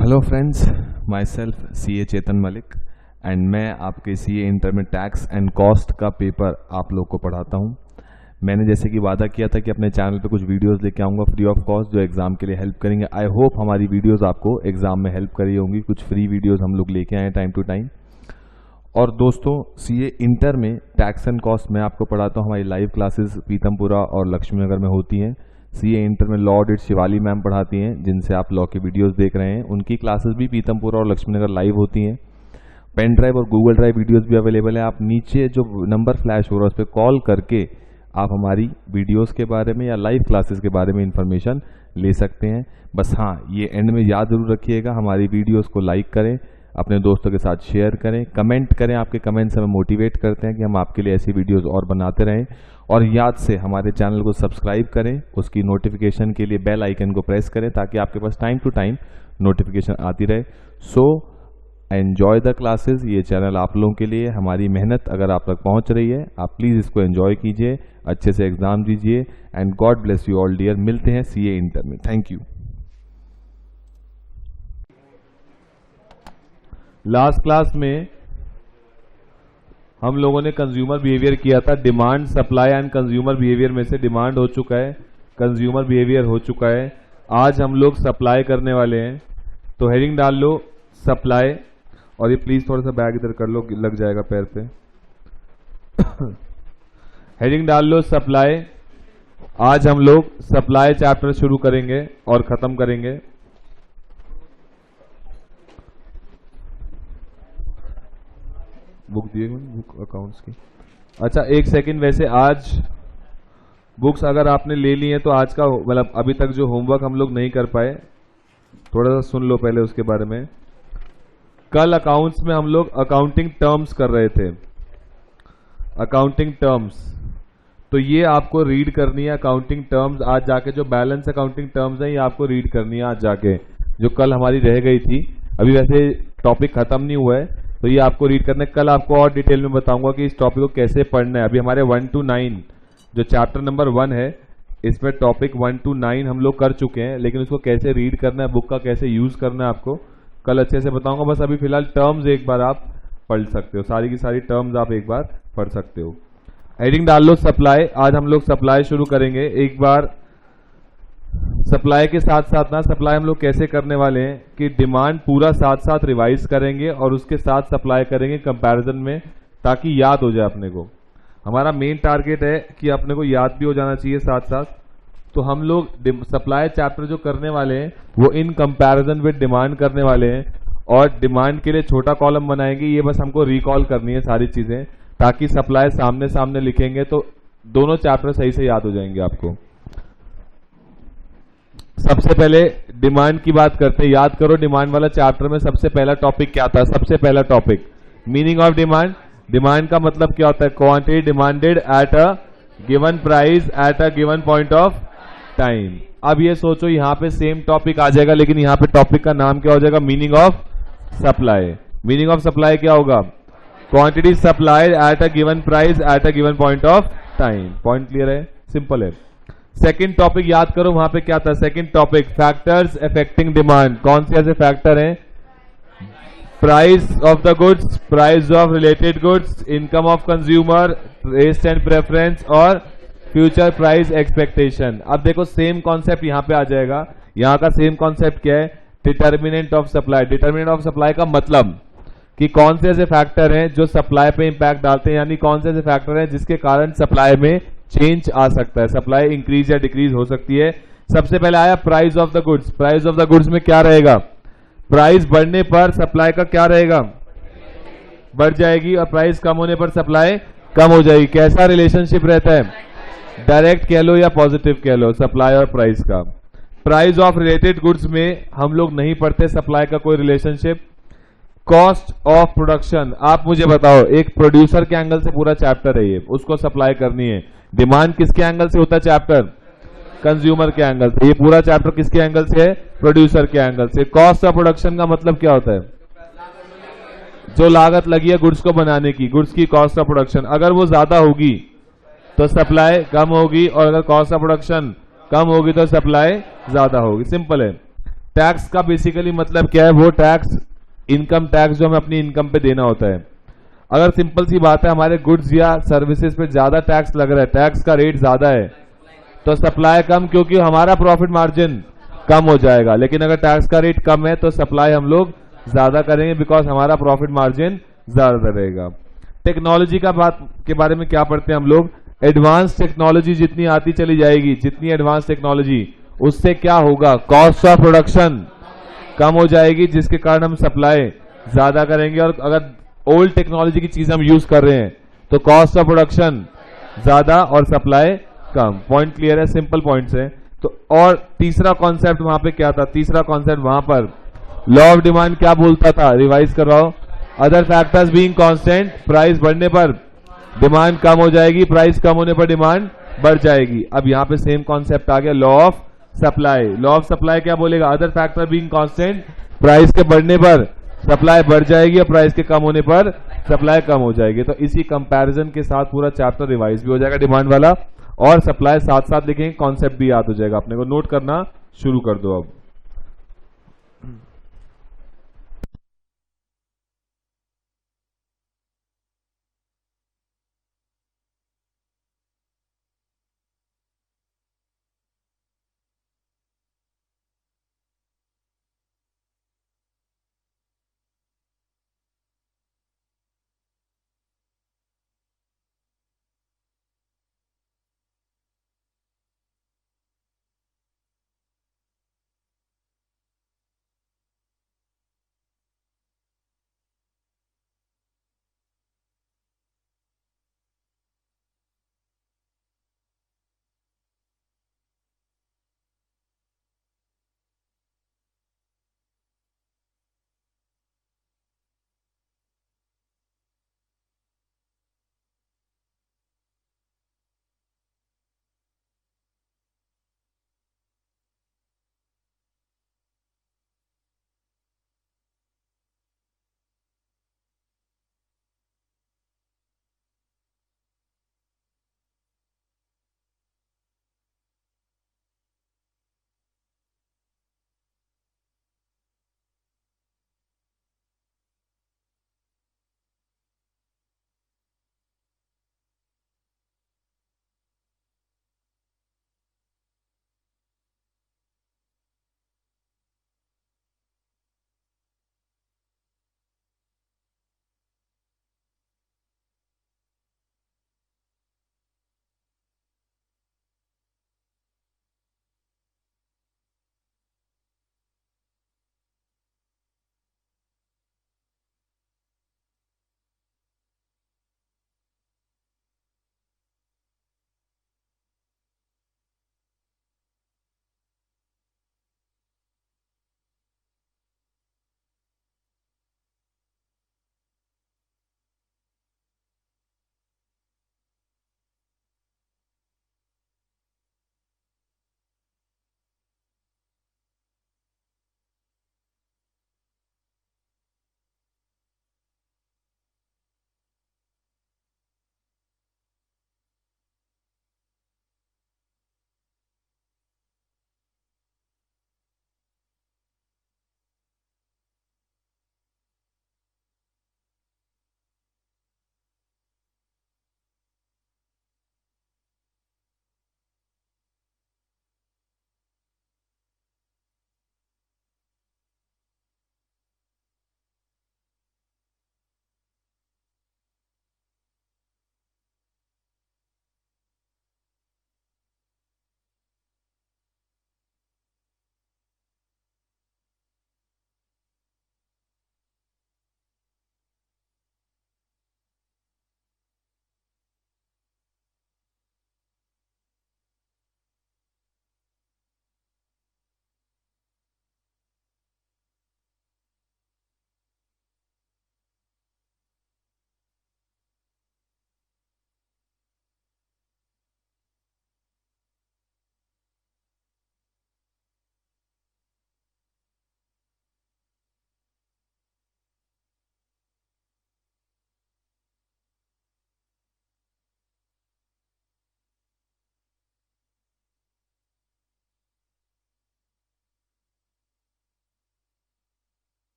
Hello friends, my self CA Chetan Malik and मैं आपके CA inter में टैक्स एंड कॉस्ट का पेपर आप लोग को पढ़ाता हूं। मैंने जैसे कि वादा किया था कि अपने चैनल पे कुछ वीडियोस लेके आऊँगा फ्री ऑफ कॉस्ट जो एग्ज़ाम के लिए हेल्प करेंगे। आई होप हमारी वीडियोस आपको एग्ज़ाम में हेल्प करी होंगी। कुछ फ्री वीडियोस हम लोग लेके आए टाइम टू टाइम। और दोस्तों, CA इंटर में टैक्स एंड कॉस्ट मैं आपको पढ़ाता हूँ। हमारी लाइव क्लासेस पीतमपुरा और लक्ष्मी नगर में होती हैं। CA इंटर में लॉ ऑडिट शिवाली मैम पढ़ाती हैं, जिनसे आप लॉ के वीडियोस देख रहे हैं। उनकी क्लासेस भी पीतमपुरा और लक्ष्मी नगर लाइव होती हैं। पेन ड्राइव और गूगल ड्राइव वीडियोस भी अवेलेबल है। आप नीचे जो नंबर फ्लैश हो रहा है उस पर कॉल करके आप हमारी वीडियोस के बारे में या लाइव क्लासेस के बारे में इंफॉर्मेशन ले सकते हैं। बस हाँ, ये एंड में याद जरूर रखिएगा, हमारी वीडियोस को लाइक करें, अपने दोस्तों के साथ शेयर करें, कमेंट करें। आपके कमेंट्स हमें मोटिवेट करते हैं कि हम आपके लिए ऐसी वीडियोस और बनाते रहें। और याद से हमारे चैनल को सब्सक्राइब करें, उसकी नोटिफिकेशन के लिए बेल आइकन को प्रेस करें ताकि आपके पास टाइम टू टाइम नोटिफिकेशन आती रहे। So enjoy the classes. ये चैनल आप लोगों के लिए, हमारी मेहनत अगर आप तक पहुंच रही है, आप प्लीज़ इसको एंजॉय कीजिए, अच्छे से एग्जाम दीजिए and God bless you all dear. मिलते हैं CA इंटर में। Thank you. लास्ट क्लास में हम लोगों ने कंज्यूमर बिहेवियर किया था। Demand, supply and consumer behaviour में से डिमांड हो चुका है, कंज्यूमर बिहेवियर हो चुका है। आज हम लोग सप्लाई करने वाले हैं। तो हेडिंग डाल लो सप्लाई, और ये प्लीज थोड़ा सा बैग इधर कर लो, लग जाएगा पैर पे। हेडिंग डाल लो सप्लाई। आज हम लोग सप्लाई चैप्टर शुरू करेंगे और खत्म करेंगे। बुक दिए, बुक अकाउंट्स की। अच्छा, एक सेकंड। वैसे आज बुक्स अगर आपने ले ली है तो आज का मतलब अभी तक जो होमवर्क हम लोग नहीं कर पाए, थोड़ा सा सुन लो पहले उसके बारे में। कल अकाउंट्स में हम लोग अकाउंटिंग टर्म्स कर रहे थे। अकाउंटिंग टर्म्स, तो ये आपको रीड करनी है। अकाउंटिंग टर्म्स आज जाके, जो बैलेंस अकाउंटिंग टर्म्स है, ये आपको रीड करनी है आज जाके, जो कल हमारी रह गई थी। अभी वैसे टॉपिक खत्म नहीं हुआ है, तो ये आपको रीड करना है। कल आपको और डिटेल में बताऊंगा कि इस टॉपिक को कैसे पढ़ना है। अभी हमारे 1 to 9 जो चैप्टर नंबर 1 है, इसमें टॉपिक 1 to 9 हम लोग कर चुके हैं, लेकिन उसको कैसे रीड करना है, बुक का कैसे यूज करना है, आपको कल अच्छे से बताऊंगा। बस अभी फिलहाल टर्म्स एक बार आप पढ़ सकते हो, सारी की सारी टर्म्स आप एक बार पढ़ सकते हो। हेडिंग डाल लो सप्लाई। आज हम लोग सप्लाई शुरू करेंगे। एक बार सप्लाई के साथ साथ ना, सप्लाई हम लोग कैसे करने वाले हैं कि डिमांड पूरा साथ साथ रिवाइज करेंगे और उसके साथ सप्लाई करेंगे कंपैरिजन में, ताकि याद हो जाए अपने को। हमारा मेन टारगेट है कि अपने को याद भी हो जाना चाहिए साथ साथ। तो हम लोग सप्लाई चैप्टर जो करने वाले हैं वो इन कंपैरिजन विद डिमांड करने वाले हैं, और डिमांड के लिए छोटा कॉलम बनाएंगे। ये बस हमको रिकॉल करनी है सारी चीजें, ताकि सप्लाई सामने सामने लिखेंगे तो दोनों चैप्टर सही से याद हो जाएंगे आपको। सबसे पहले डिमांड की बात करते हैं। याद करो, डिमांड वाला चैप्टर में सबसे पहला टॉपिक क्या था? सबसे पहला topic meaning of demand. Demand का मतलब क्या होता है? Quantity demanded eight a given price at a given point of time. अब ये सोचो, यहां पे सेम टॉपिक आ जाएगा, लेकिन यहां पे टॉपिक का नाम क्या हो जाएगा? Meaning of supply. Meaning of supply क्या होगा? Quantity supplied at a given price at a given point of time. Point clear है? सिंपल है। सेकंड टॉपिक याद करो, वहां पे क्या था? Second topic factors affecting demand. कौन से ऐसे फैक्टर हैं? Price of the goods, price of related goods, income of consumer, taste and preference, और फ्यूचर प्राइस एक्सपेक्टेशन। अब देखो, सेम कॉन्सेप्ट यहां पे आ जाएगा। यहां का सेम कॉन्सेप्ट क्या है? Determinant of supply. Determinant of supply का मतलब कि कौन से ऐसे फैक्टर हैं जो सप्लाई पे इंपैक्ट डालते हैं, यानी कौन से ऐसे फैक्टर हैं जिसके कारण सप्लाई में चेंज आ सकता है, सप्लाई इंक्रीज या डिक्रीज हो सकती है। सबसे पहले आया price of the goods. Price of the goods में क्या रहेगा? प्राइस बढ़ने पर सप्लाई का क्या रहेगा? बढ़ जाएगी, और प्राइस कम होने पर सप्लाई कम हो जाएगी। कैसा रिलेशनशिप रहता है? डायरेक्ट कह लो या पॉजिटिव कह लो, सप्लाई और प्राइस का। प्राइस ऑफ रिलेटेड गुड्स में हम लोग नहीं पढ़ते सप्लाई का कोई रिलेशनशिप। कॉस्ट ऑफ प्रोडक्शन, आप मुझे बताओ, एक प्रोड्यूसर के एंगल से पूरा चैप्टर है ये, उसको सप्लाई करनी है। डिमांड किसके एंगल से होता है चैप्टर? कंज्यूमर के एंगल से। ये पूरा चैप्टर किसके एंगल से है? प्रोड्यूसर के एंगल से। कॉस्ट ऑफ प्रोडक्शन का मतलब क्या होता है? जो लागत लगी है गुड्स को बनाने की, गुड्स की कॉस्ट ऑफ प्रोडक्शन। अगर वो ज्यादा होगी तो सप्लाई कम होगी, और अगर कॉस्ट ऑफ प्रोडक्शन कम होगी तो सप्लाई ज्यादा होगी। सिंपल है। टैक्स का बेसिकली मतलब क्या है? वो टैक्स, इनकम टैक्स जो हमें अपनी इनकम पे देना होता है। अगर सिंपल सी बात है, हमारे गुड्स या सर्विसेज पे ज्यादा टैक्स लग रहा है, टैक्स का रेट ज्यादा है, तो सप्लाई कम, क्योंकि हमारा प्रॉफिट मार्जिन कम हो जाएगा। लेकिन अगर टैक्स का रेट कम है तो सप्लाई हम लोग ज्यादा करेंगे, बिकॉज हमारा प्रॉफिट मार्जिन ज्यादा रहेगा। टेक्नोलॉजी का बात के बारे में क्या पढ़ते हैं हम लोग? एडवांस टेक्नोलॉजी जितनी आती चली जाएगी, जितनी एडवांस टेक्नोलॉजी, उससे क्या होगा? कॉस्ट ऑफ प्रोडक्शन कम हो जाएगी, जिसके कारण हम सप्लाई ज्यादा करेंगे। और अगर ओल्ड टेक्नोलॉजी की चीज हम यूज कर रहे हैं तो कॉस्ट ऑफ प्रोडक्शन ज्यादा और सप्लाई कम। पॉइंट क्लियर है? सिंपल पॉइंट्स है। तो और तीसरा कॉन्सेप्ट वहां पे क्या था? तीसरा कॉन्सेप्ट वहां पर लॉ ऑफ डिमांड क्या बोलता था? रिवाइज कर रहा हूं। Other factors being constant, price बढ़ने पर डिमांड कम हो जाएगी, प्राइस कम होने पर डिमांड बढ़ जाएगी। अब यहां पे सेम कॉन्सेप्ट आ गया, law of supply. Law of supply क्या बोलेगा? Other factor being constant, price के बढ़ने पर सप्लाई बढ़ जाएगी और प्राइस के कम होने पर सप्लाई कम हो जाएगी। तो इसी कंपैरिजन के साथ पूरा चैप्टर रिवाइज भी हो जाएगा डिमांड वाला, और सप्लाई साथ साथ लिखेंगे, कॉन्सेप्ट भी याद हो जाएगा। अपने को नोट करना शुरू कर दो अब।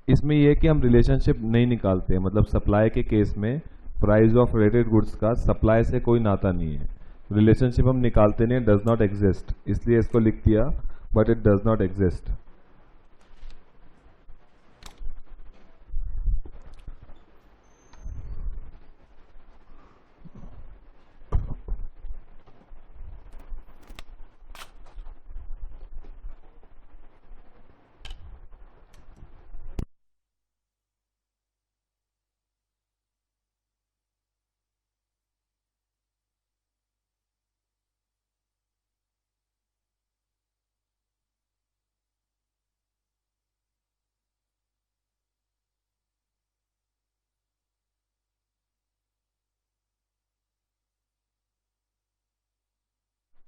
इसमें यह है कि हम रिलेशनशिप नहीं निकालते हैं, मतलब सप्लाई के केस में प्राइस ऑफ रिलेटेड गुड्स का सप्लाई से कोई नाता नहीं है, रिलेशनशिप हम निकालते नहीं, डज नॉट एग्जिस्ट, इसलिए इसको लिख दिया, but it does not exist.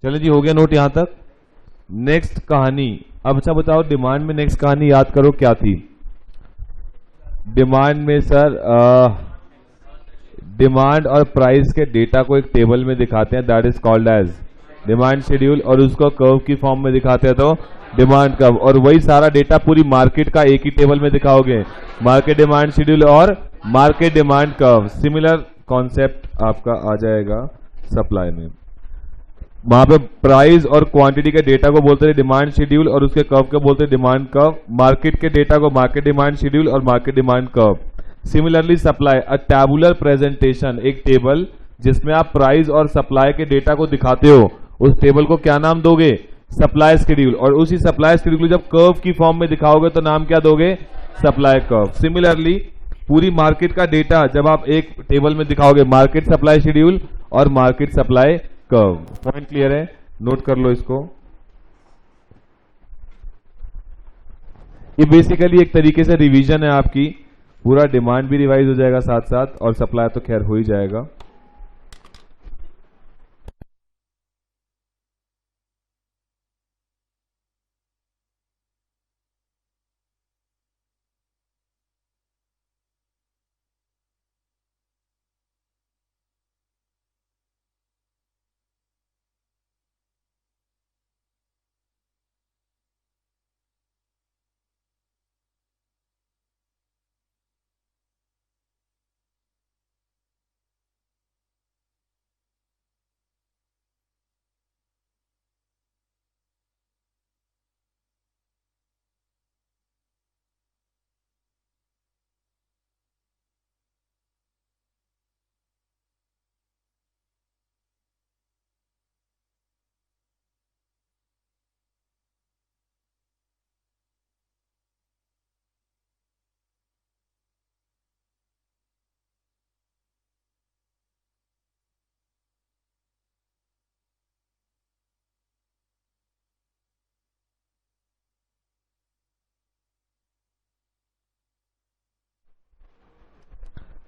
चलो जी, हो गया नोट यहां तक। नेक्स्ट कहानी, अब अच्छा बताओ डिमांड में नेक्स्ट कहानी याद करो क्या थी। डिमांड में सर डिमांड और प्राइस के डेटा को एक टेबल में दिखाते हैं, that is called as demand schedule, और उसको कर्व की फॉर्म में दिखाते हैं तो डिमांड कर्व, और वही सारा डेटा पूरी मार्केट का एक ही टेबल में दिखाओगे, मार्केट डिमांड शेड्यूल और market demand curve. Similar concept आपका आ जाएगा सप्लाई में, वहां पे प्राइस और क्वांटिटी के डेटा को बोलते हैं डिमांड शेड्यूल और उसके कर्व को बोलते हैं डिमांड कर्व, मार्केट के डेटा को मार्केट डिमांड शेड्यूल और market demand curve. Similarly supply, a tabular presentation, एक टेबल जिसमें आप प्राइस और सप्लाई के डेटा को दिखाते हो, उस टेबल को क्या नाम दोगे, सप्लाई शेड्यूल, और उसी सप्लाई शेड्यूल को जब कर्व की फॉर्म में दिखाओगे तो नाम क्या दोगे, सप्लाई कर्व। सिमिलरली पूरी मार्केट का डेटा जब आप एक टेबल में दिखाओगे, मार्केट सप्लाई शेड्यूल और market supply curve. Point clear है, नोट कर लो इसको। ये बेसिकली एक तरीके से रिवीजन है आपकी, पूरा डिमांड भी रिवाइज हो जाएगा साथ साथ, और सप्लाई तो खैर हो ही जाएगा।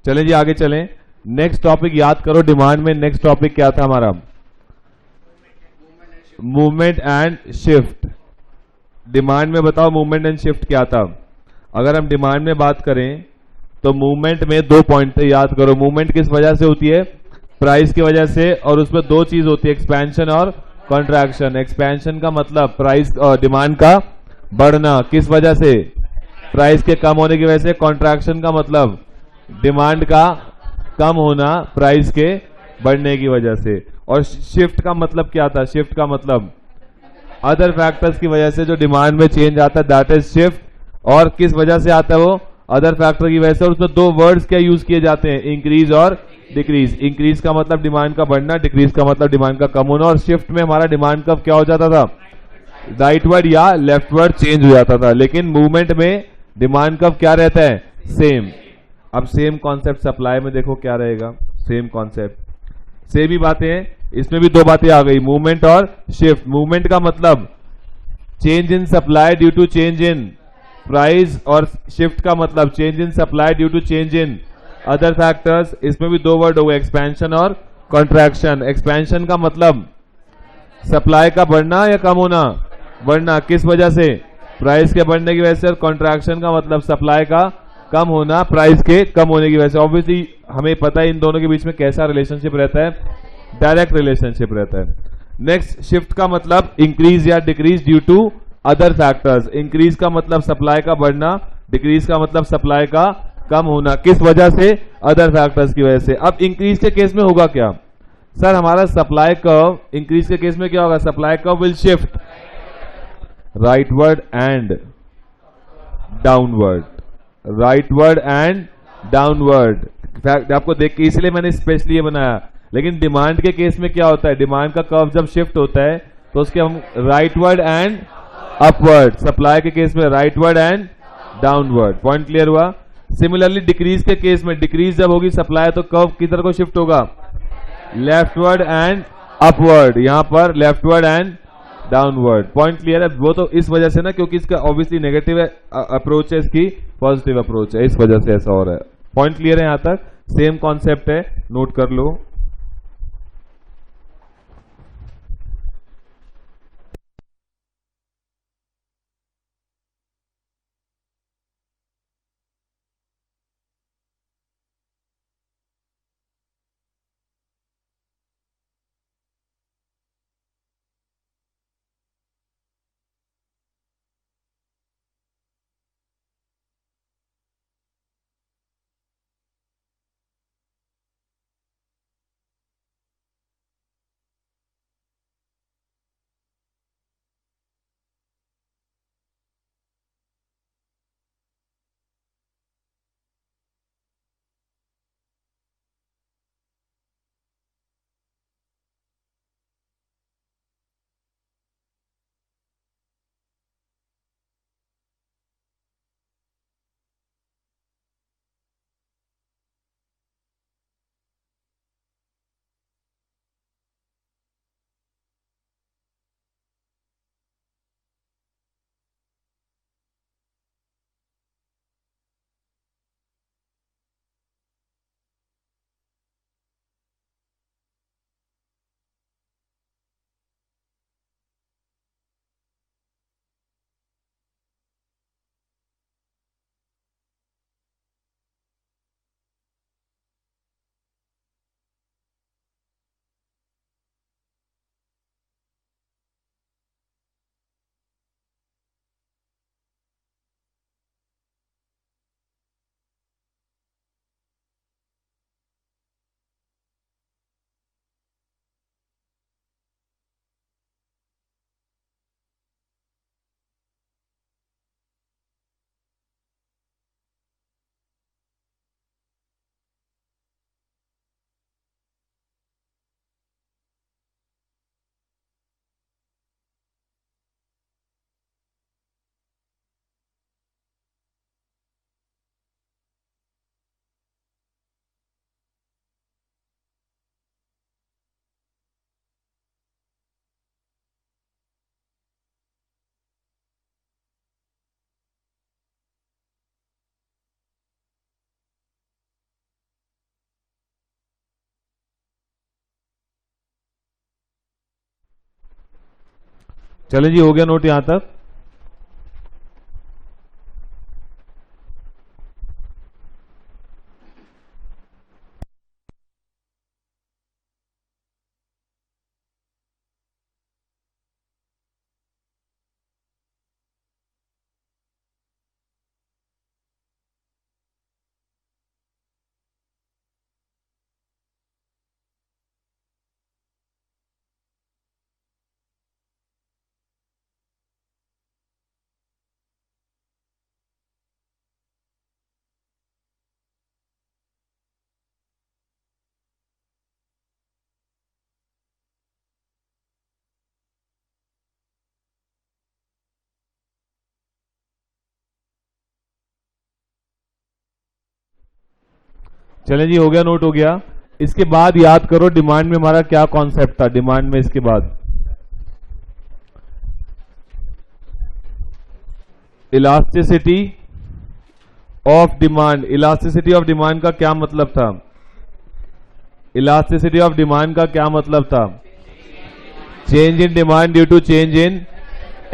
चलें जी, आगे चलें। नेक्स्ट टॉपिक याद करो, डिमांड में नेक्स्ट टॉपिक क्या था हमारा, मूवमेंट एंड शिफ्ट। डिमांड में बताओ मूवमेंट एंड शिफ्ट क्या था। अगर हम डिमांड में बात करें तो मूवमेंट में दो पॉइंट थे, याद करो। मूवमेंट किस वजह से होती है, प्राइस की वजह से, और उसमें दो चीज होती है, एक्सपेंशन और कॉन्ट्रैक्शन। एक्सपेंशन का मतलब प्राइस और डिमांड का बढ़ना, किस वजह से, प्राइस के कम होने की वजह से। कॉन्ट्रैक्शन का मतलब डिमांड का कम होना प्राइस के बढ़ने की वजह से। और शिफ्ट का मतलब क्या था, शिफ्ट का मतलब अदर फैक्टर्स की वजह से जो डिमांड में चेंज आता है, दैट इज शिफ्ट। और किस वजह से आता है वो, अदर फैक्टर की वजह से। और उसमें दो वर्ड्स क्या यूज किए जाते हैं, इंक्रीज और डिक्रीज। इंक्रीज का मतलब डिमांड का बढ़ना, डिक्रीज का मतलब डिमांड का कम होना। और शिफ्ट में हमारा डिमांड कब क्या हो जाता था, राइटवर्ड या लेफ्टवर्ड चेंज हो जाता था। लेकिन मूवमेंट में डिमांड कब क्या रहता है, सेम। अब सेम कॉन्सेप्ट सप्लाई में देखो क्या रहेगा, सेम कॉन्सेप्ट, सेम ही बातें हैं। इसमें भी दो बातें आ गई, मूवमेंट और शिफ्ट। मूवमेंट का मतलब change in supply due to change in price, और शिफ्ट का मतलब change in supply due to change in other factors. इसमें भी दो वर्ड हो गए, एक्सपेंशन और कॉन्ट्रैक्शन। एक्सपेंशन का मतलब सप्लाई का बढ़ना या कम होना, बढ़ना, किस वजह से, प्राइस के बढ़ने की वजह से। और कॉन्ट्रैक्शन का मतलब सप्लाई का कम होना प्राइस के कम होने की वजह से। ऑब्वियसली हमें पता है इन दोनों के बीच में कैसा रिलेशनशिप रहता है, डायरेक्ट रिलेशनशिप रहता है। नेक्स्ट, शिफ्ट का मतलब इंक्रीज या decrease due to other factors. Increase का मतलब सप्लाई का बढ़ना, डिक्रीज का मतलब सप्लाई का कम होना, किस वजह से? अदर फैक्टर्स की वजह से। अब इंक्रीज के केस में होगा क्या सर? हमारा सप्लाई कर्व इंक्रीज के केस में क्या होगा? Supply curve will shift rightward and downward, rightward and downward. आपको देख के इसलिए मैंने स्पेशली ये बनाया। लेकिन डिमांड के केस में क्या होता है? डिमांड का कर्व जब शिफ्ट होता है तो उसके हम राइटवर्ड एंड अपवर्ड, सप्लाई के केस में rightward and downward. Point clear हुआ? सिमिलरली डिक्रीज के केस में, डिक्रीज जब होगी सप्लाई तो कर्व किधर को शिफ्ट होगा? लेफ्टवर्ड एंड अपवर्ड, यहां पर leftward and downward. Point clear है? वो तो इस वजह से ना, क्योंकि इसका ऑब्वियसली नेगेटिव अप्रोच है, इसकी पॉजिटिव अप्रोच है, इस वजह से ऐसा हो रहा है। पॉइंट क्लियर है? यहां तक सेम कॉन्सेप्ट है, नोट कर लो। चले जी, हो गया नोट यहां तक? चले जी, हो गया नोट? हो गया। इसके बाद याद करो डिमांड में हमारा क्या कॉन्सेप्ट था। डिमांड में इसके बाद elasticity of demand. Elasticity of demand का क्या मतलब था? इलास्टिसिटी ऑफ डिमांड का क्या मतलब था? Change in demand due to change in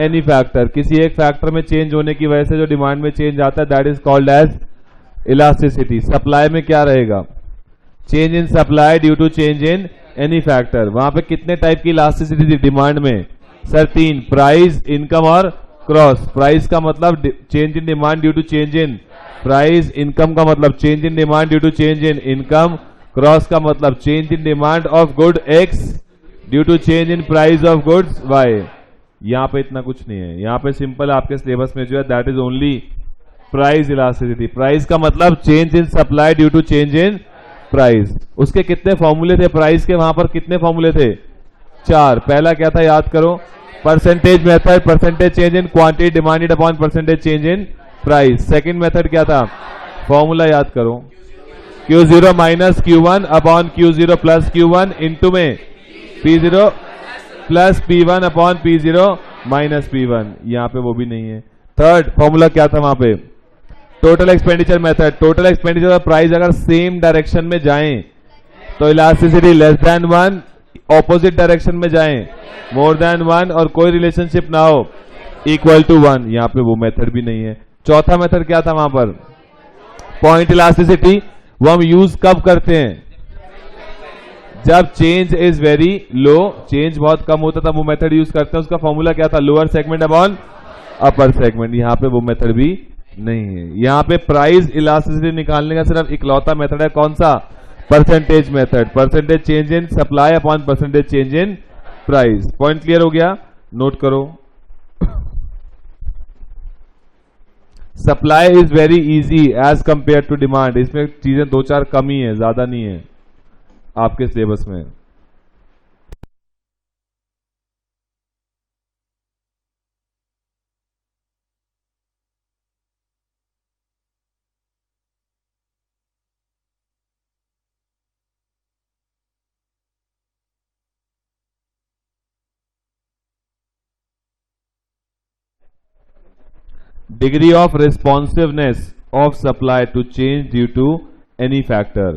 any factor. किसी एक फैक्टर में चेंज होने की वजह से जो डिमांड में चेंज आता है, that is called as elasticity. Supply में क्या रहेगा? Change in supply due to change in any factor. वहां पे कितने टाइप की इलास्टिसिटी थी डिमांड में? सर 3, प्राइस, इनकम और क्रॉस। प्राइस का मतलब change in demand due to change in price. Income का मतलब change in demand due to change in income. Cross का मतलब change in demand of good X due to change in price of goods Y. यहां पे इतना कुछ नहीं है, यहां पे सिंपल आपके सिलेबस में जो है that is only price elasticity. Price का मतलब change in supply due to change in price. उसके कितने फॉर्मूले थे प्राइस के, वहां पर कितने फॉर्मूले थे? 4। पहला क्या था याद करो, percentage method, percentage change in quantity demanded upon percentage change in price. Second method क्या था, फॉर्मूला याद करो, Q0 minus Q1 upon Q0 plus Q1 into में P0 plus P1 upon P0 minus P1। यहां पे वो भी नहीं है। थर्ड फॉर्मूला क्या था वहां पे, total expenditure method. Total expenditure और प्राइस अगर सेम डायरेक्शन में जाएं तो elasticity less than 1, opposite direction में जाएं मोर देन 1 और कोई रिलेशनशिप ना हो इक्वल टू 1। यहां पे वो मेथड भी नहीं है। चौथा मेथड क्या था वहां पर, पॉइंट इलास्टिसिटी। वो हम यूज कब करते हैं, जब change is very low, change बहुत कम होता था, वो मेथड यूज करते हैं। उसका फॉर्मूला क्या था, lower segment upon upper segment. यहां पे वो मेथड भी नहीं है। यहां पे प्राइस इलास्टिसिटी निकालने का सिर्फ इकलौता मेथड है, कौन सा, percentage method. Percentage change in supply upon percentage change in price. Point clear हो गया, नोट करो। Supply is very easy as compare to demand. इसमें चीजें 2-4 कम ही है, ज्यादा नहीं है आपके सिलेबस में। Degree of responsiveness of supply to change due to any factor.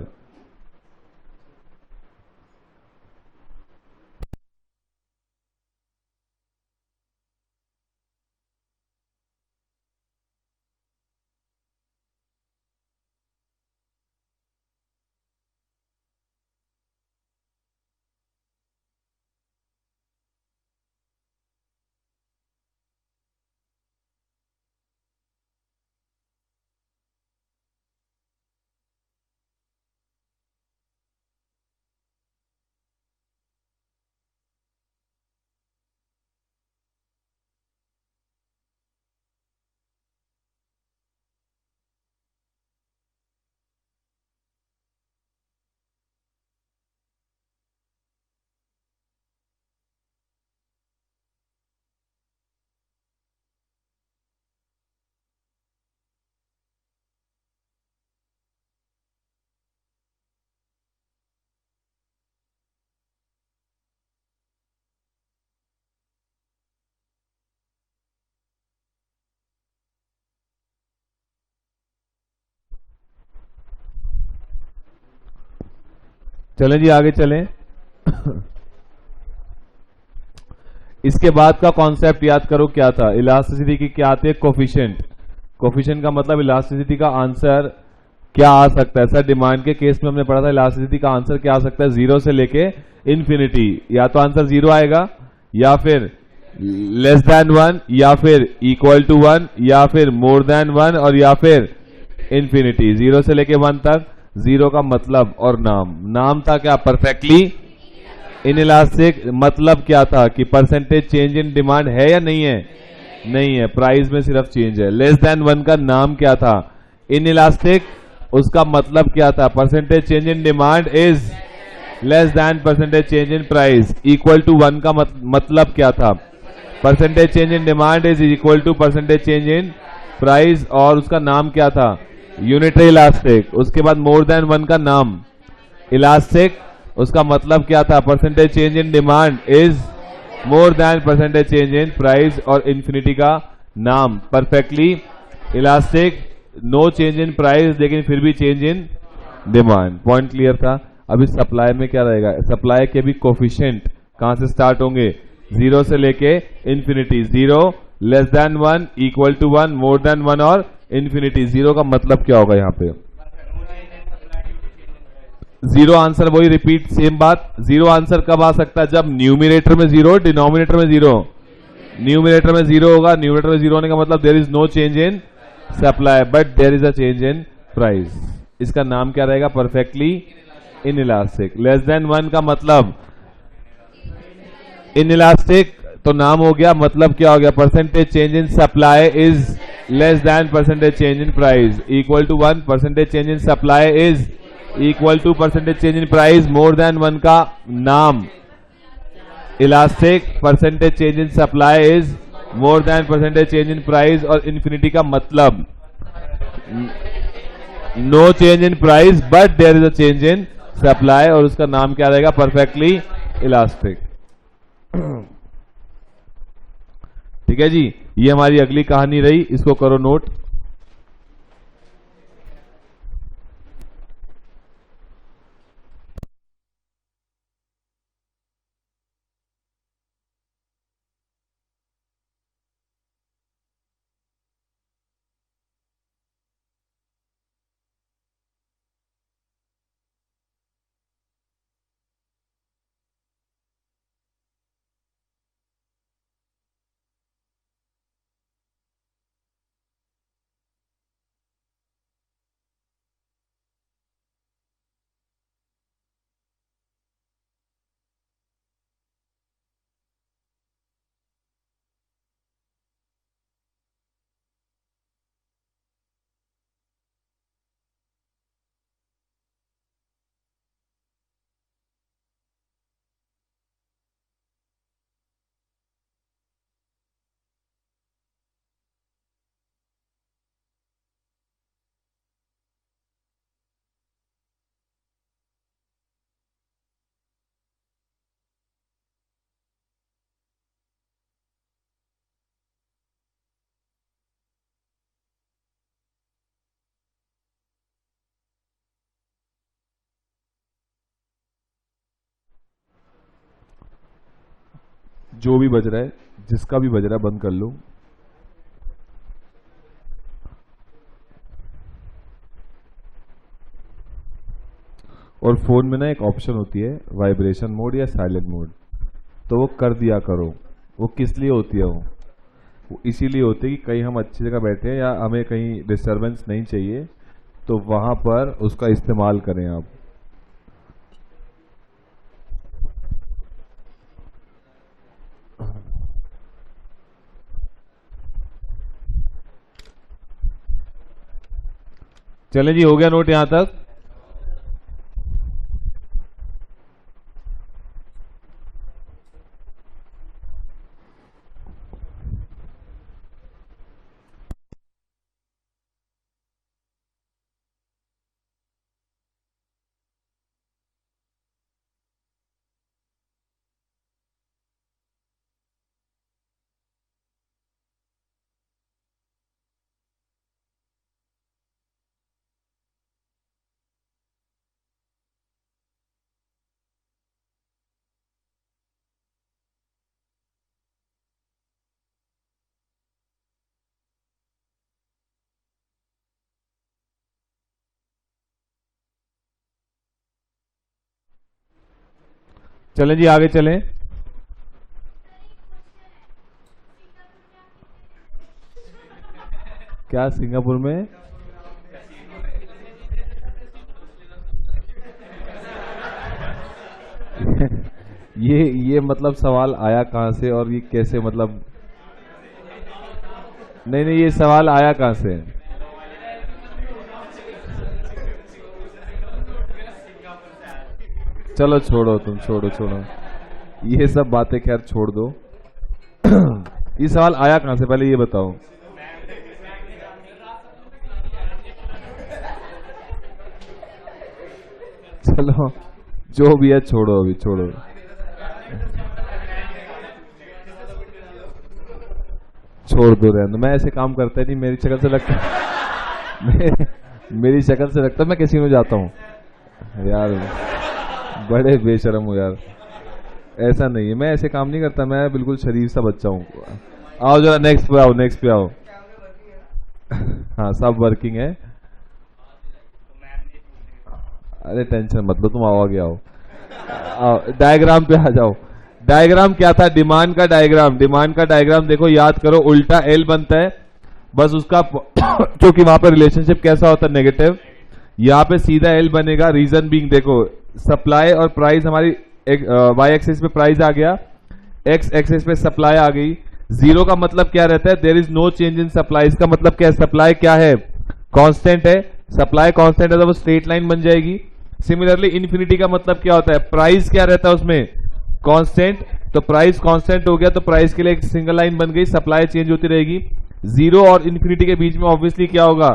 चलें जी आगे चलें। इसके बाद का कॉन्सेप्ट याद करो क्या था, इलास्टिसिटी की क्या आती है, कोफिशिएंट। कोफिशिएंट का मतलब इलास्टिसिटी का आंसर क्या आ सकता है। सर डिमांड के केस में हमने पढ़ा था इलास्टिसिटी का आंसर क्या आ सकता है, 0 से लेके इन्फिनिटी। या तो आंसर 0 आएगा, या फिर लेस देन 1, या फिर इक्वल टू 1, या फिर मोर देन 1, और या फिर इन्फिनिटी। 0 से लेके 1 तक। 0 का मतलब और नाम था क्या, परफेक्टली इनइलास्टिक। मतलब क्या था कि परसेंटेज चेंज इन डिमांड है या नहीं है, नहीं है, प्राइस में सिर्फ चेंज है। लेस देन 1 का नाम क्या था, इनइलास्टिक। उसका मतलब क्या था, percentage change in demand is less than percentage change in price. Equal to 1 का मतलब क्या था, percentage change in demand is equal to percentage change in price, और उसका नाम क्या था, यूनिटरी इलास्टिक। उसके बाद मोर देन 1 का नाम इलास्टिक। उसका मतलब क्या था, percentage change in demand is more than percentage change in price, और इन्फिनिटी का नाम perfectly elastic. No change in price लेकिन फिर भी change in demand. Point clear था। अभी सप्लाई में क्या रहेगा, सप्लाई के भी कोफिशिएंट कहां से स्टार्ट होंगे, 0 से लेके infinity. 0 less than 1, equal to 1, more than 1 और इन्फिनिटी। 0 का मतलब क्या होगा यहाँ पे, 0 आंसर वही रिपीट सेम बात। 0 आंसर कब आ सकता है, जब न्यूमिनेटर में 0, डिनोमिनेटर में 0। न्यूमिनेटर में 0 होगा, न्यूमिनेटर में 0 होने का मतलब there is no change in supply but there is a change in price. इसका नाम क्या रहेगा? Perfectly inelastic. लेस देन 1 का मतलब इनइलास्टिक, तो नाम हो गया, मतलब क्या हो गया? Percentage change in supply is less than percentage change in price. Equal to 1, percentage change in supply is equal to percentage change in price. More than 1 का नाम elastic, percentage change in supply is more than percentage change in price. और infinity का मतलब no change in price but there is a change in supply, और उसका नाम क्या रहेगा? Perfectly elastic. ठीक है जी, ये हमारी अगली कहानी रही, इसको करो नोट। जो भी बज रहा है, जिसका भी बज रहा है, बंद कर लो। और फोन में ना एक ऑप्शन होती है वाइब्रेशन मोड या साइलेंट मोड, तो वो कर दिया करो। वो किस लिए होती है? वो इसीलिए होती है कि कहीं हम अच्छी जगह बैठे हैं या हमें कहीं डिस्टरबेंस नहीं चाहिए, तो वहां पर उसका इस्तेमाल करें आप। चलें जी, हो गया नोट यहां तक। चलें जी, आगे चलें। क्या सिंगापुर में? ये मतलब सवाल आया कहां से और ये कैसे? मतलब नहीं नहीं, ये सवाल आया कहां से? चलो छोड़ो, तुम छोड़ो छोड़ो, ये सब बातें खैर छोड़ दो। ये सवाल आया कहां से, पहले ये बताओ। चलो जो भी है छोड़ो, अभी छोड़ो। छोड़ दो, रहने दो। मैं ऐसे काम करता ही नहीं, मेरी शक्ल से लगता मेरी शक्ल से लगता मैं किसी में जाता हूँ यार। बड़े बेशरम हो यार, ऐसा नहीं है, मैं ऐसे काम नहीं करता, मैं बिल्कुल शरीफ सा बच्चा हूँ। आओ जरा नेक्स्ट पे आओ, नेक्स्ट पे आओ। हाँ, सब वर्किंग है। अरे टेंशन मत लो, तुम आओ, आगे आओ। डायग्राम पे आ जाओ। डायग्राम क्या था, डिमांड का डायग्राम। डिमांड का डायग्राम देखो, याद करो, उल्टा एल बनता है, बस उसका क्योंकि वहां पर रिलेशनशिप कैसा होता है, नेगेटिव। यहां पे सीधा एल बनेगा। रीजन बीइंग देखो, सप्लाई और प्राइस हमारी वाई एक्सिस पे प्राइस आ गया, एक्स एक्सिस पे सप्लाई आ गई। जीरो का मतलब क्या रहता है, there is no change in supply. इसका मतलब क्या है, सप्लाई क्या है, कांस्टेंट है। सप्लाई कांस्टेंट है तो वो स्ट्रेट लाइन बन जाएगी। सिमिलरली इन्फिनिटी का मतलब क्या होता है, प्राइस क्या रहता है उसमें, कांस्टेंट। तो प्राइस कांस्टेंट हो गया तो प्राइस के लिए एक सिंगल लाइन बन गई, सप्लाई चेंज होती रहेगी। जीरो और इन्फिनिटी के बीच में ऑब्वियसली क्या होगा,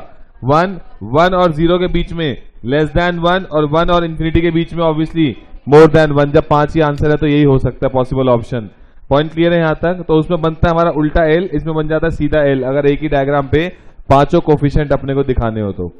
वन। वन और जीरो के बीच में लेस देन वन, और वन और इन्फिनिटी के बीच में ऑब्वियसली मोर देन वन। जब 5 ही आंसर है तो यही हो सकता है पॉसिबल ऑप्शन। पॉइंट क्लियर है यहां तक। तो उसमें बनता है हमारा उल्टा एल, इसमें बन जाता है सीधा एल, अगर एक ही डायग्राम पे पांचों कोफिशिएंट अपने को दिखाने हो तो।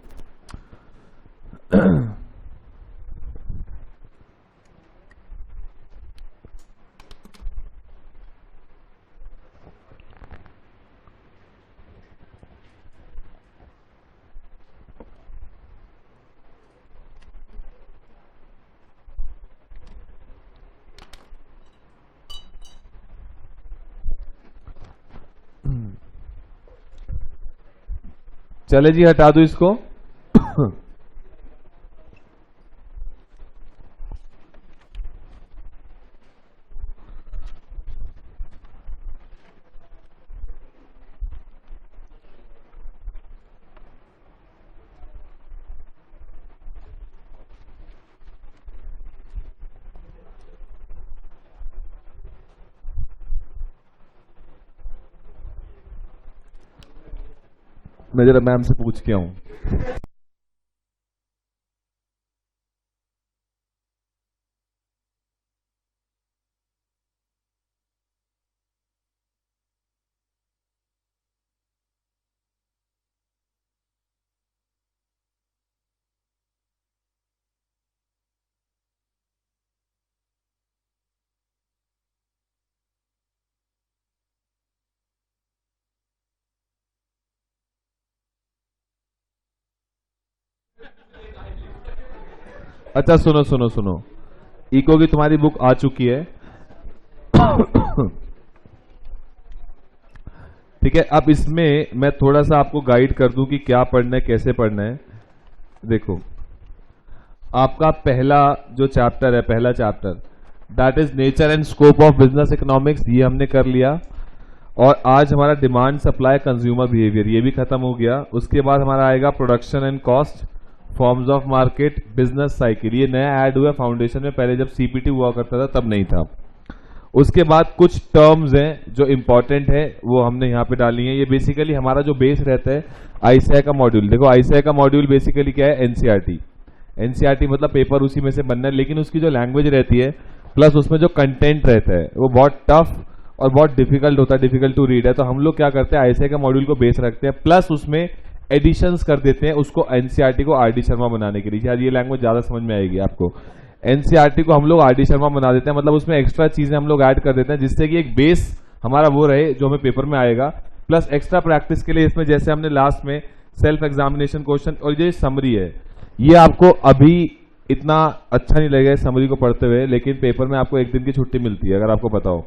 चले जी, हटा दो इसको। मैं जरा मैम से पूछ के आऊं। अच्छा सुनो सुनो सुनो, इको की तुम्हारी बुक आ चुकी है। ठीक है, अब इसमें मैं थोड़ा सा आपको गाइड कर दूं कि क्या पढ़ना है, कैसे पढ़ना है। देखो, आपका पहला जो चैप्टर है, पहला chapter that is nature and scope of business economics, ये हमने कर लिया। और आज हमारा डिमांड सप्लाई कंज्यूमर बिहेवियर ये भी खत्म हो गया। उसके बाद हमारा आएगा production and cost, forms of market, business cycle. ये नया ऐड हुआ फाउंडेशन में, पहले जब सीपीटी हुआ करता था तब नहीं था। उसके बाद कुछ टर्म्स हैं जो इंपॉर्टेंट है, वो हमने यहाँ पे डाली है। ये बेसिकली हमारा जो बेस रहता है आईसीआई का मॉड्यूल। देखो आईसीआई का मॉड्यूल बेसिकली क्या है, एनसीईआरटी। एनसीईआरटी मतलब पेपर उसी में से बनना है, लेकिन उसकी जो लैंग्वेज रहती है प्लस उसमें जो कंटेंट रहता है वो बहुत टफ और बहुत डिफिकल्ट होता है, डिफिकल्ट टू रीड है। तो हम लोग क्या करते हैं, आईसीआई का मॉड्यूल को बेस रखते हैं, प्लस उसमें एडिशंस कर देते हैं उसको एनसीईआरटी को आरडी शर्मा बनाने के लिए। शायद ये लैंग्वेज ज्यादा समझ में आएगी आपको। एनसीईआरटी को हम लोग आरडी शर्मा बना देते हैं, मतलब उसमें एक्स्ट्रा चीजें हम लोग ऐड कर देते हैं जिससे कि एक बेस हमारा वो रहे जो हमें पेपर में आएगा। प्लस एक्स्ट्रा प्रैक्टिस के लिए इसमें जैसे हमने लास्ट में सेल्फ एग्जामिनेशन क्वेश्चन और ये समरी है, ये आपको अभी इतना अच्छा नहीं लगेगा समरी को पढ़ते हुए, लेकिन पेपर में आपको एक दिन की छुट्टी मिलती है। अगर आपको पता हो,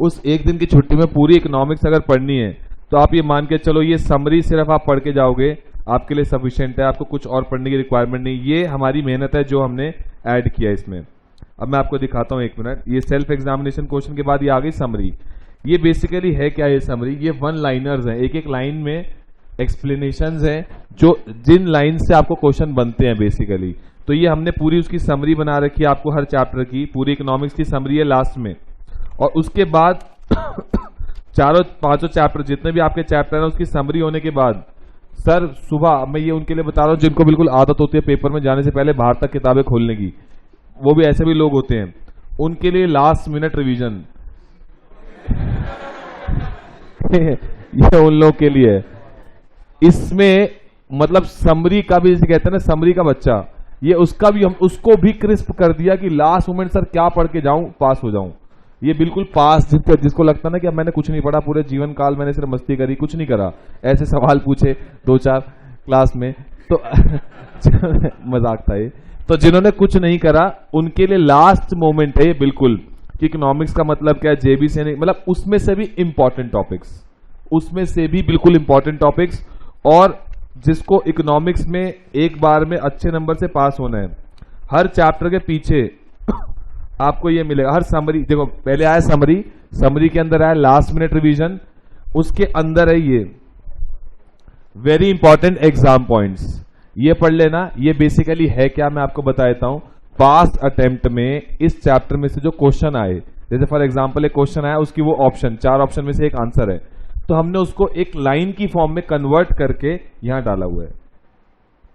उस एक दिन की छुट्टी में पूरी इकोनॉमिक्स अगर पढ़नी है तो आप ये मान के चलो ये समरी सिर्फ आप पढ़ के जाओगे आपके लिए सफिशिएंट है, आपको कुछ और पढ़ने की रिक्वायरमेंट नहीं। ये हमारी मेहनत है जो हमने ऐड किया इसमें। अब मैं आपको दिखाता हूं, एक मिनट। ये सेल्फ एग्जामिनेशन क्वेश्चन के बाद ये आ गई समरी। ये बेसिकली है क्या, ये समरी ये वन लाइनर्स हैं, एक एक लाइन में एक्सप्लेनेशंस हैं जो जिन लाइन से आपको क्वेश्चन बनते हैं बेसिकली। तो ये हमने पूरी उसकी समरी बना रखी है आपको हर चैप्टर की, पूरी इकोनॉमिक्स की समरी है लास्ट में। और उसके बाद चारों पांचों चैप्टर जितने भी आपके चैप्टर हैं उसकी समरी होने के बाद सर सुबह, मैं ये उनके लिए बता रहा हूँ जिनको बिल्कुल आदत होती है पेपर में जाने से पहले बाहर तक किताबें खोलने की, वो भी ऐसे भी लोग होते हैं, उनके लिए लास्ट मिनट रिवीजन। ये उन लोगों के लिए है। इसमें मतलब समरी का भी, जैसे कहते हैं ना समरी का बच्चा, ये उसका भी हम उसको भी क्रिस्प कर दिया कि लास्ट मोमेंट सर क्या पढ़ के जाऊं पास हो जाऊं। ये बिल्कुल पास, जिसको लगता ना कि अब मैंने कुछ नहीं पढ़ा, पूरे जीवन काल मैंने सिर्फ मस्ती करी, कुछ नहीं करा, ऐसे सवाल पूछे 2-4 क्लास में तो मजाक था ये। तो जिन्होंने कुछ नहीं करा उनके लिए लास्ट मोमेंट है ये बिल्कुल, कि इकोनॉमिक्स का मतलब क्या है, जेबीसी नहीं, मतलब उसमें से भी इंपॉर्टेंट टॉपिक्स, उसमें से भी बिल्कुल इंपॉर्टेंट टॉपिक्स। और जिसको इकोनॉमिक्स में एक बार में अच्छे नंबर से पास होना है, हर चैप्टर के पीछे आपको ये मिलेगा, हर समरी, देखो पहले आया समरी, समरी के अंदर आया लास्ट मिनट रिवीजन, उसके अंदर है ये वेरी इंपॉर्टेंट एग्जाम पॉइंट्स, ये पढ़ लेना। ये बेसिकली है क्या, मैं आपको बता देता हूं। पास्ट अटेम्प्ट में इस चैप्टर में से जो क्वेश्चन आए, जैसे फॉर एग्जांपल एक क्वेश्चन आया, उसकी वो ऑप्शन, 4 ऑप्शन में से एक आंसर है, तो हमने उसको एक लाइन की फॉर्म में कन्वर्ट करके यहां डाला हुआ है।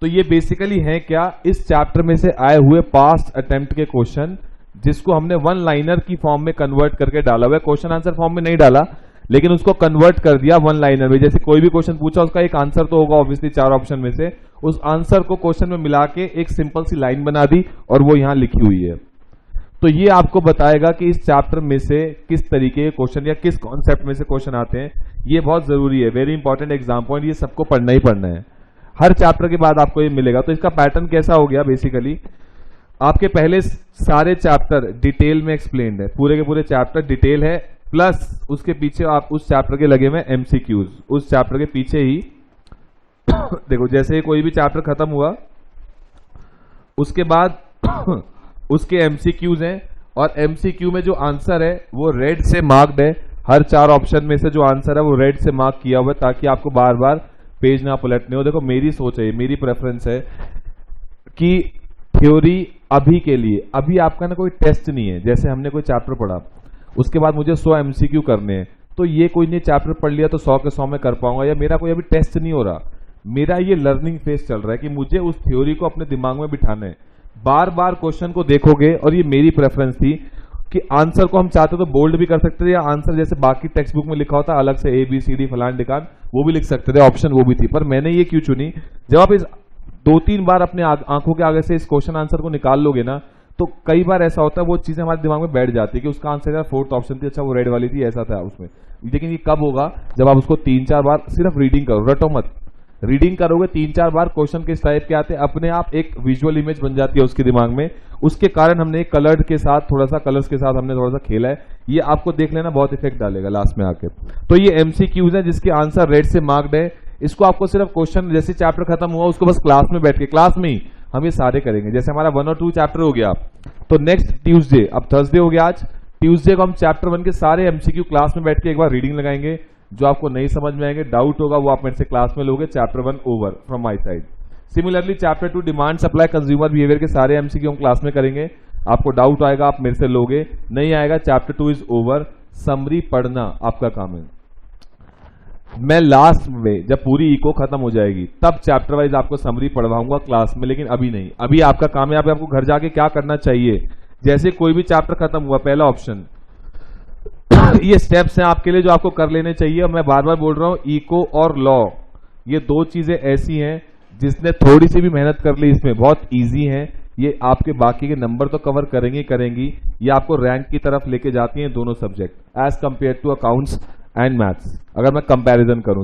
तो ये बेसिकली है क्या, इस चैप्टर में से आए हुए पास्ट अटेम्प्ट के क्वेश्चन, जिसको हमने वन लाइनर की फॉर्म में कन्वर्ट करके डाला हुआ है, क्वेश्चन आंसर फॉर्म में नहीं डाला, लेकिन उसको कन्वर्ट कर दिया वन लाइनर में। जैसे कोई भी क्वेश्चन पूछा, उसका एक आंसर तो होगा ऑब्वियसली 4 ऑप्शन में से, उस आंसर को क्वेश्चन में मिला के एक सिंपल सी लाइन बना दी और वो यहां लिखी हुई है। तो ये आपको बताएगा कि इस चैप्टर में से किस तरीके के क्वेश्चन या किस कॉन्सेप्ट में से क्वेश्चन आते हैं। ये बहुत जरूरी है, वेरी इंपॉर्टेंट एग्जाम पॉइंट, ये सबको पढ़ना ही पढ़ना है। हर चैप्टर के बाद आपको ये मिलेगा। तो इसका पैटर्न कैसा हो गया, बेसिकली आपके पहले सारे चैप्टर डिटेल में एक्सप्लेन्ड है, पूरे के पूरे चैप्टर डिटेल है, प्लस उसके पीछे आप उस चैप्टर के लगे हुए एमसीक्यूज, उस चैप्टर के पीछे ही देखो जैसे कोई भी चैप्टर खत्म हुआ उसके बाद उसके एमसीक्यूज हैं, और एमसीक्यू में जो आंसर है वो रेड से मार्क्ड है, हर 4 ऑप्शन में से जो आंसर है वो रेड से मार्क किया हुआ है, ताकि आपको बार बार पेज ना पलटने हो। देखो मेरी सोच है, मेरी प्रेफरेंस है कि थ्योरी अभी के लिए, अभी आपका ना कोई टेस्ट नहीं है, जैसे हमने कोई चैप्टर पढ़ा उसके बाद मुझे 100 एमसीक्यू करने हैं, तो ये कोई नहीं चैप्टर पढ़ लिया तो 100 के 100 में कर पाऊंगा, या मेरा कोई अभी टेस्ट नहीं हो रहा, मेरा ये लर्निंग फेज चल रहा है कि मुझे उस थ्योरी को अपने दिमाग में बिठाना है। बार बार क्वेश्चन को देखोगे, और ये मेरी प्रेफरेंस थी कि आंसर को हम चाहते तो बोल्ड भी कर सकते थे, या आंसर जैसे बाकी टेक्स्ट बुक में लिखा होता अलग से ABCD फलान डिकान, वो भी लिख सकते थे, ऑप्शन वो भी थी। पर मैंने ये क्यों चुनी, जब आप इस 2-3 बार अपने आंखों के आगे से इस क्वेश्चन आंसर को निकाल लोगे ना, तो कई बार ऐसा होता है वो चीजें हमारे दिमाग में बैठ जाती है कि उसका आंसर यार 4th ऑप्शन थी, अच्छा वो रेड वाली थी, ऐसा था उसमें। लेकिन ये कब होगा, जब आप उसको 3-4 बार सिर्फ रीडिंग करो, रटो मत, रीडिंग करोगे 3-4 बार, क्वेश्चन किस टाइप के आते हैं अपने आप एक विजुअल इमेज बन जाती है उसके दिमाग में। उसके कारण हमने कलर्ड के साथ, थोड़ा सा कलर्स के साथ हमने थोड़ा सा खेला है, ये आपको देख लेना बहुत इफेक्ट डालेगा लास्ट में आके। तो ये एमसीक्यूज है जिसके आंसर रेड से मार्क्ड है, इसको आपको सिर्फ क्वेश्चन जैसे चैप्टर खत्म हुआ उसको बस क्लास में बैठ के, क्लास में ही हम ये सारे करेंगे। जैसे हमारा 1 और 2 चैप्टर हो गया, तो नेक्स्ट ट्यूसडे, अब थर्सडे हो गया आज, ट्यूसडे को हम चैप्टर 1 के सारे एमसीक्यू क्लास में बैठ के एक बार रीडिंग लगाएंगे, जो आपको नहीं समझ में आएंगे, डाउट होगा, वो आप मेरे से क्लास में लोगे। Chapter 1 over from my side. Similarly chapter 2 demand supply consumer behaviour के सारे एमसीक्यू हम क्लास में करेंगे, आपको डाउट आएगा आप मेरे से लोगे, नहीं आएगा चैप्टर 2 इज ओवर। समरी पढ़ना आपका काम है, मैं लास्ट में जब पूरी इको खत्म हो जाएगी तब चैप्टर वाइज आपको समरी पढ़वाऊंगा क्लास में, लेकिन अभी नहीं। अभी आपका काम है आपको घर जाके क्या करना चाहिए, जैसे कोई भी चैप्टर खत्म हुआ, पहला ऑप्शन, ये स्टेप्स हैं आपके लिए जो आपको कर लेने चाहिए। और मैं बार बार बोल रहा हूं, इको और लॉ ये 2 चीजें ऐसी हैं जिसने थोड़ी सी भी मेहनत कर ली इसमें बहुत इजी है, ये आपके बाकी के नंबर तो कवर करेंगी करेंगी, ये आपको रैंक की तरफ लेके जाती हैं दोनों subject as compare to accounts and maths, अगर मैं कंपैरिजन करूं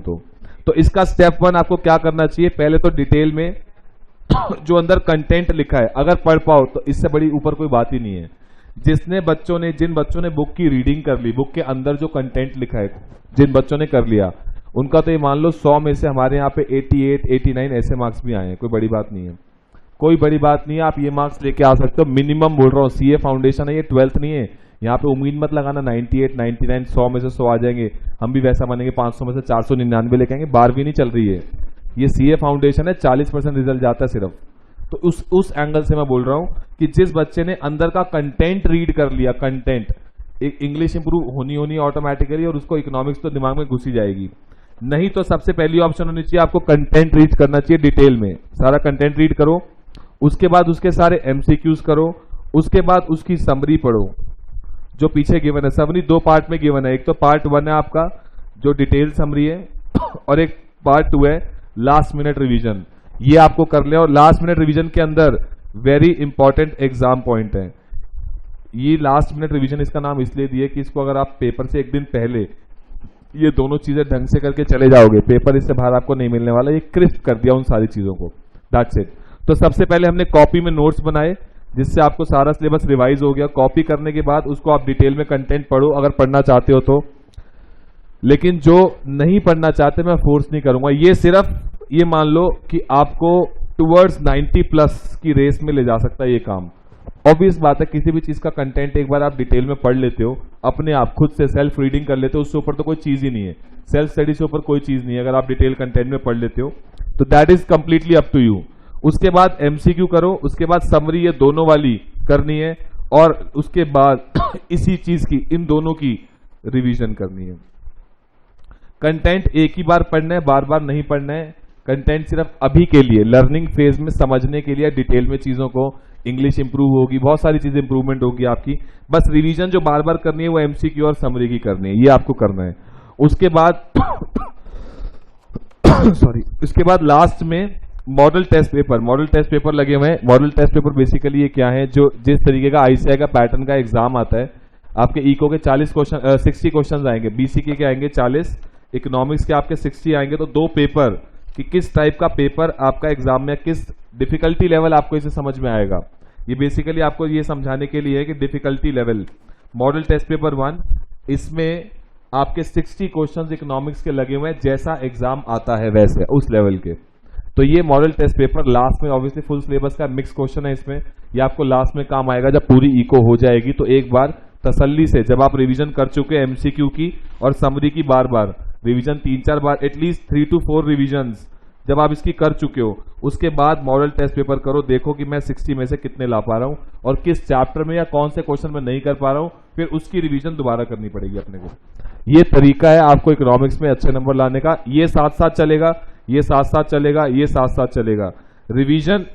तो इसका स्टेप 1 आपको क्या करना चाहिए, पहले तो डिटेल में जो अंदर कंटेंट लिखा है अगर पढ़ पाओ तो इससे बड़ी ऊपर कोई बात ही नहीं है। जिन बच्चों ने बुक की रीडिंग कर ली, बुक के अंदर जो कंटेंट लिखा है जिन बच्चों ने कर लिया, उनका तो ये मान लो 100 में से हमारे यहाँ पे 88, 89 ऐसे मार्क्स भी आए हैं, कोई बड़ी बात नहीं है, कोई बड़ी बात नहीं है, आप ये मार्क्स लेके आ सकते हो। मिनिमम बोल रहा हूँ, सीए फाउंडेशन है, ये 12th नहीं है, यहाँ पे उम्मीद मत लगाना 98, 99, 100 में से 100 आ जाएंगे, हम भी वैसा बनेंगे 500 में से 499 लेके आएंगे, 12वीं नहीं चल रही है, ये सीए फाउंडेशन है, 40% रिजल्ट जाता है सिर्फ। तो उस एंगल से मैं बोल रहा हूं कि जिस बच्चे ने अंदर का कंटेंट रीड कर लिया, कंटेंट, एक इंग्लिश इंप्रूव होनी ऑटोमेटिकली, और उसको इकोनॉमिक्स तो दिमाग में घुसी जाएगी। नहीं तो सबसे पहली ऑप्शन होनी चाहिए आपको कंटेंट रीड करना चाहिए डिटेल में, सारा कंटेंट रीड करो, उसके बाद उसके सारे एमसीक्यूज करो, उसके बाद उसकी समरी पढ़ो जो पीछे गिवन है। समरी 2 पार्ट में गिवन है, एक तो पार्ट 1 है आपका जो डिटेल समरी है, और एक पार्ट 2 है लास्ट मिनट रिवीजन, ये आपको कर ले। और लास्ट मिनट रिवीजन के अंदर वेरी इंपॉर्टेंट एग्जाम पॉइंट है, ये लास्ट मिनट रिवीजन इसका नाम इसलिए दिया कि इसको अगर आप पेपर से एक दिन पहले ये दोनों चीजें ढंग से करके चले जाओगे, पेपर इससे बाहर आपको नहीं मिलने वाला, ये क्रिस्प कर दिया उन सारी चीजों को, दैट्स इट। तो सबसे पहले हमने कॉपी में नोट्स बनाए, जिससे आपको सारा सिलेबस रिवाइज हो गया। कॉपी करने के बाद उसको आप डिटेल में कंटेंट पढ़ो अगर पढ़ना चाहते हो तो, लेकिन जो नहीं पढ़ना चाहते मैं फोर्स नहीं करूंगा। ये सिर्फ ये मान लो कि आपको टुवर्ड्स 90+ की रेस में ले जा सकता है ये काम। ऑब्वियस बात है, किसी भी चीज का कंटेंट एक बार आप डिटेल में पढ़ लेते हो, अपने आप खुद से सेल्फ रीडिंग कर लेते हो, उससे ऊपर तो कोई चीज ही नहीं है, सेल्फ स्टडी से ऊपर कोई चीज नहीं है अगर आप डिटेल कंटेंट में पढ़ लेते हो तो that is completely up to you. उसके बाद एमसीक्यू करो, उसके बाद समरी, ये दोनों वाली करनी है, और उसके बाद इसी चीज की, इन दोनों की रिवीजन करनी है। कंटेंट एक ही बार पढ़ना है, बार बार नहीं पढ़ना है। कंटेंट सिर्फ अभी के लिए, लर्निंग फेज में समझने के लिए, डिटेल में चीजों को, इंग्लिश इंप्रूव होगी, बहुत सारी चीजें इंप्रूवमेंट होगी आपकी। बस रिवीजन जो बार बार करनी है वो एमसीक्यू और समरी की करनी है, ये आपको करना है। उसके बाद सॉरी, उसके बाद लास्ट में model test paper, model test paper लगे हुए हैं। मॉडल टेस्ट पेपर बेसिकली ये क्या है, जो जिस तरीके का आईसीआई का पैटर्न का एग्जाम आता है, आपके इको के 60 क्वेश्चन आएंगे, बीसीके के आएंगे 40, इकोनॉमिक्स के आपके 60 आएंगे। तो दो पेपर कि किस टाइप का पेपर आपका एग्जाम में, किस डिफिकल्टी लेवल आपको इसे समझ में आएगा, ये बेसिकली आपको ये समझाने के लिए है कि difficulty level. Model test paper 1, इसमें आपके 60 क्वेश्चंस इकोनॉमिक्स के लगे हुए हैं, जैसा एग्जाम आता है वैसे उस लेवल के। तो ये मॉडल टेस्ट पेपर लास्ट में, ऑब्वियसली फुल सिलेबस का मिक्स क्वेश्चन है इसमें, ये आपको लास्ट में काम आएगा जब पूरी इको हो जाएगी। तो एक बार तसल्ली से, जब आप रिवीजन कर चुके हैं एमसीक्यू की और समरी की, बार बार revision 3-4 bar, at least 3 to 4 revisions जब आप इसकी कर चुके हो, उसके बाद मॉडल टेस्ट पेपर करो, देखो कि मैं 60 में से कितने ला पा रहा हूं और किस चैप्टर में या कौन से क्वेश्चन में नहीं कर पा रहा हूं, फिर उसकी रिवीजन दोबारा करनी पड़ेगी अपने को। ये तरीका है आपको इकोनॉमिक्स में अच्छे नंबर लाने का। ये साथ साथ चलेगा, ये साथ साथ चलेगा, ये साथ साथ चलेगा। रिवीजन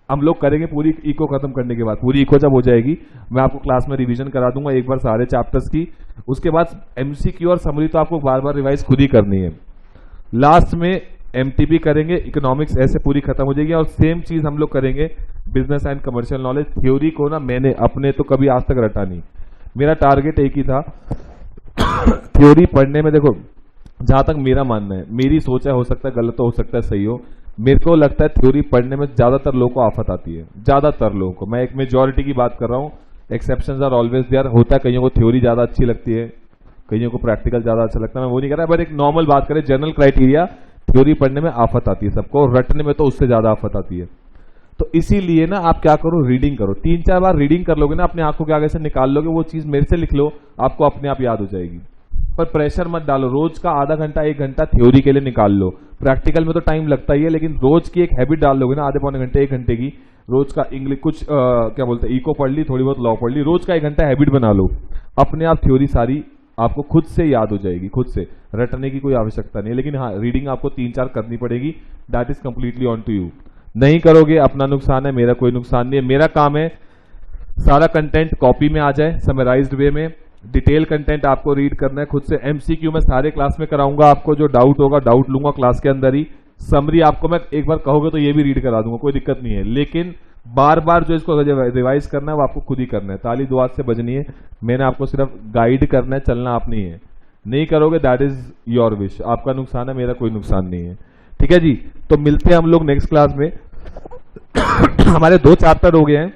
हम लोग करेंगे पूरी इको खत्म करने के बाद। पूरी इको जब हो जाएगी मैं आपको क्लास में रिवीजन करा दूंगा एक बार सारे चैप्टर्स की। उसके बाद एमसीक्यू और समरी तो आपको बार बार रिवाइज खुद ही करनी है। लास्ट में एमटीबी करेंगे, इकोनॉमिक्स ऐसे पूरी खत्म हो जाएगी। और सेम चीज हम लोग करेंगे business and commercial knowledge. Theory को ना मैंने अपने तो कभी आज तक रटा नहीं, मेरा टारगेट एक ही था थ्योरी पढ़ने में। देखो जहां तक मेरा मानना है, मेरी सोच है, हो सकता है गलत तो हो सकता है सही हो, मेरे को लगता है थ्योरी पढ़ने में ज्यादातर लोगों को आफत आती है, ज्यादातर लोगों को। मैं एक मेजॉरिटी की बात कर रहा हूँ, एक्सेप्शंस आर ऑलवेज देयर। होता है कईयों को थ्योरी ज्यादा अच्छी लगती है, कईयों को प्रैक्टिकल ज्यादा अच्छा लगता है, मैं वो नहीं कर रहा, बट एक नॉर्मल बात करें, जनरल क्राइटेरिया, थ्योरी पढ़ने में आफत आती है सबको, रटने में तो उससे ज्यादा आफत आती है। तो इसीलिए ना आप क्या करो, रीडिंग करो। 3-4 बार रीडिंग कर लोगे ना, अपने आंखों के आगे से निकाल लोगे, वो चीज मेरे से लिख लो, आपको अपने आप याद हो जाएगी। पर प्रेशर मत डालो, रोज का आधा घंटा 1 घंटा थ्योरी के लिए निकाल लो। प्रैक्टिकल में तो टाइम लगता ही है, लेकिन रोज की एक हैबिट डाल लोगे ना, आधे पौने घंटे 1 घंटे की, रोज का इंग्लिश कुछ क्या बोलते हैं, इको पढ़ ली, थोड़ी बहुत लॉ पढ़ ली, रोज का 1 घंटा हैबिट बना लो, अपने आप थ्योरी सारी आपको खुद से याद हो जाएगी, खुद से, रटने की कोई आवश्यकता नहीं है। लेकिन हाँ, रीडिंग आपको 3-4 करनी पड़ेगी, that is completely on to you. नहीं करोगे अपना नुकसान है, मेरा कोई नुकसान नहीं है। मेरा काम है सारा कंटेंट कॉपी में आ जाए, समराइज्ड वे में। डिटेल कंटेंट आपको रीड करना है खुद से। एमसीक्यू में सारे क्लास में कराऊंगा, आपको जो डाउट होगा डाउट लूंगा क्लास के अंदर ही। समरी आपको मैं एक बार कहोगे तो ये भी रीड करा दूंगा, कोई दिक्कत नहीं है, लेकिन बार बार जो इसको रिवाइज करना है वो आपको खुद ही करना है, ताली दुआ से बजनी है। मैंने आपको सिर्फ गाइड करना है, चलना आप नहीं है। नहीं करोगे दैट इज योर विश, आपका नुकसान है, मेरा कोई नुकसान नहीं है। ठीक है जी, तो मिलते हैं हम लोग नेक्स्ट क्लास में। हमारे 2 चैप्टर हो गए हैं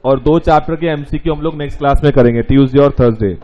और 2 चैप्टर के एमसीक्यू हम लोग नेक्स्ट क्लास में करेंगे, ट्यूसडे और थर्सडे।